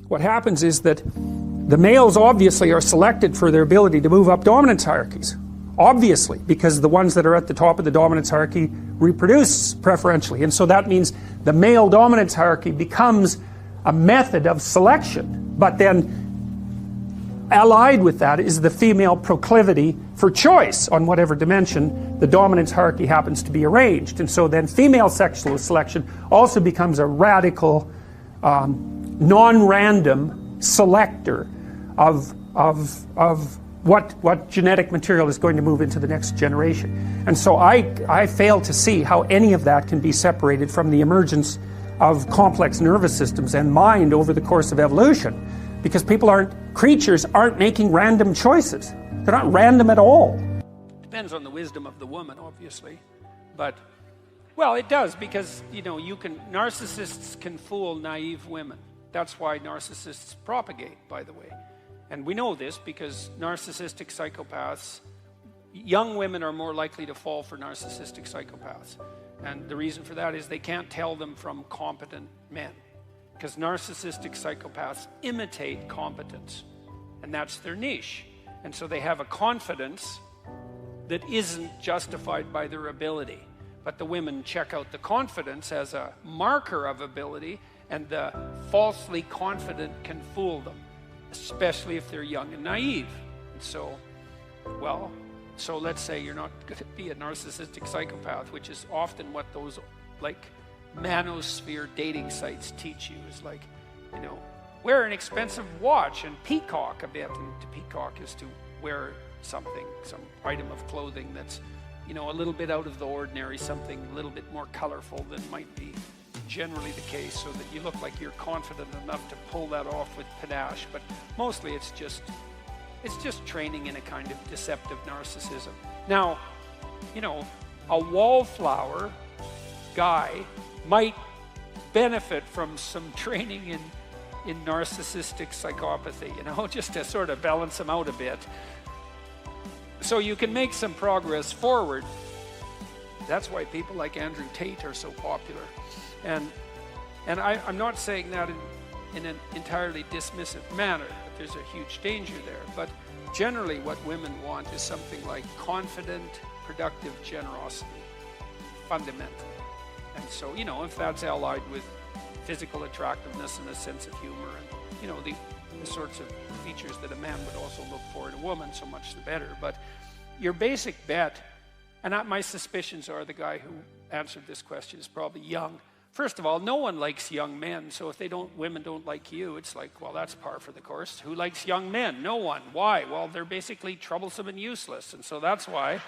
what happens is that the males obviously are selected for their ability to move up dominance hierarchies. Obviously, because the ones that are at the top of the dominance hierarchy reproduce preferentially. And so that means the male dominance hierarchy becomes a method of selection. But then allied with that is the female proclivity for choice on whatever dimension the dominance hierarchy happens to be arranged. And so then female sexual selection also becomes a radical, non-random selector of what genetic material is going to move into the next generation. And so I fail to see how any of that can be separated from the emergence of complex nervous systems and mind over the course of evolution. Because creatures aren't making random choices. They're not random at all. Depends on the wisdom of the woman, obviously. But, well, it does, because, narcissists can fool naive women. That's why narcissists propagate, by the way. And we know this because narcissistic psychopaths, young women are more likely to fall for narcissistic psychopaths. And the reason for that is they can't tell them from competent men. Because narcissistic psychopaths imitate competence. And that's their niche. And so they have a confidence that isn't justified by their ability. But the women check out the confidence as a marker of ability, and the falsely confident can fool them, especially if they're young and naive. And so let's say you're not going to be a narcissistic psychopath, which is often what those, manosphere dating sites teach you, is wear an expensive watch and peacock a bit. And to peacock is to wear something, some item of clothing that's, a little bit out of the ordinary, something a little bit more colorful than might be generally the case, so that you look like you're confident enough to pull that off with panache. But mostly it's just training in a kind of deceptive narcissism. Now, a wallflower guy might benefit from some training in narcissistic psychopathy, just to sort of balance them out a bit. So you can make some progress forward. That's why people like Andrew Tate are so popular. And I'm not saying that in an entirely dismissive manner, but there's a huge danger there. But generally what women want is something like confident, productive generosity, fundamentally. And so, if that's allied with physical attractiveness and a sense of humor and, the sorts of features that a man would also look for in a woman, so much the better. But your basic bet, and my suspicions are the guy who answered this question is probably young. First of all, no one likes young men, so if women don't like you, it's like, well, that's par for the course. Who likes young men? No one. Why? Well, they're basically troublesome and useless, and so that's why.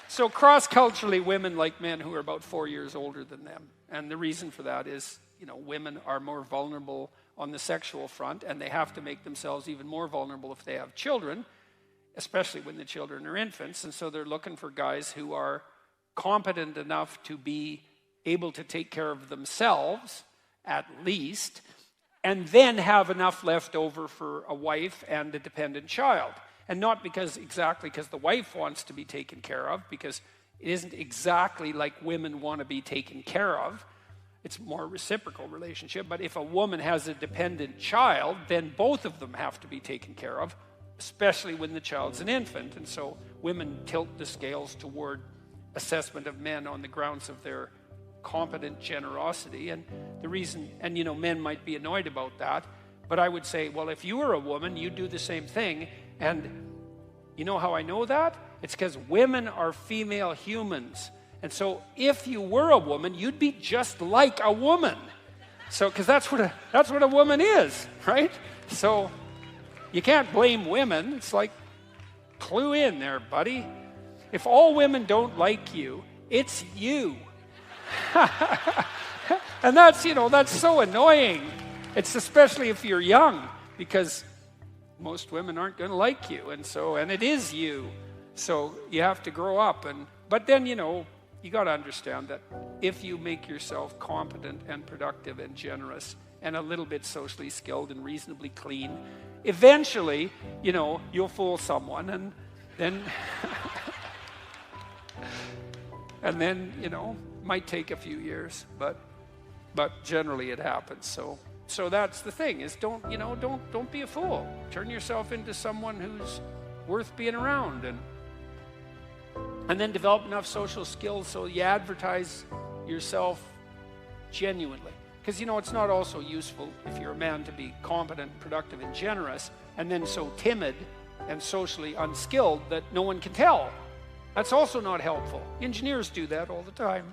So cross-culturally, women like men who are about 4 years older than them. And the reason for that is, women are more vulnerable on the sexual front, and they have to make themselves even more vulnerable if they have children, especially when the children are infants. And so they're looking for guys who are competent enough to be able to take care of themselves, at least, and then have enough left over for a wife and a dependent child. And not exactly because the wife wants to be taken care of, because it isn't exactly like women want to be taken care of. It's more a reciprocal relationship. But if a woman has a dependent child, then both of them have to be taken care of, especially when the child's an infant. And so women tilt the scales toward assessment of men on the grounds of their competent generosity. And the reason, and men might be annoyed about that, but I would say, well, if you were a woman, you'd do the same thing. And you know how I know that? It's because women are female humans. And so if you were a woman, you'd be just like a woman. So, because that's what a woman is, right? So you can't blame women. It's like, clue in there, buddy. If all women don't like you, it's you. And that's so annoying. It's especially if you're young, because most women aren't going to like you, and it is you. So you have to grow up, but then you got to understand that if you make yourself competent and productive and generous and a little bit socially skilled and reasonably clean, eventually, you'll fool someone, and then and then might take a few years, but But generally it happens. So that's the thing, is don't be a fool. Turn yourself into someone who's worth being around, and then develop enough social skills so you advertise yourself genuinely. Because it's not also useful if you're a man to be competent, productive, and generous, and then so timid and socially unskilled that no one can tell. That's also not helpful. Engineers do that all the time.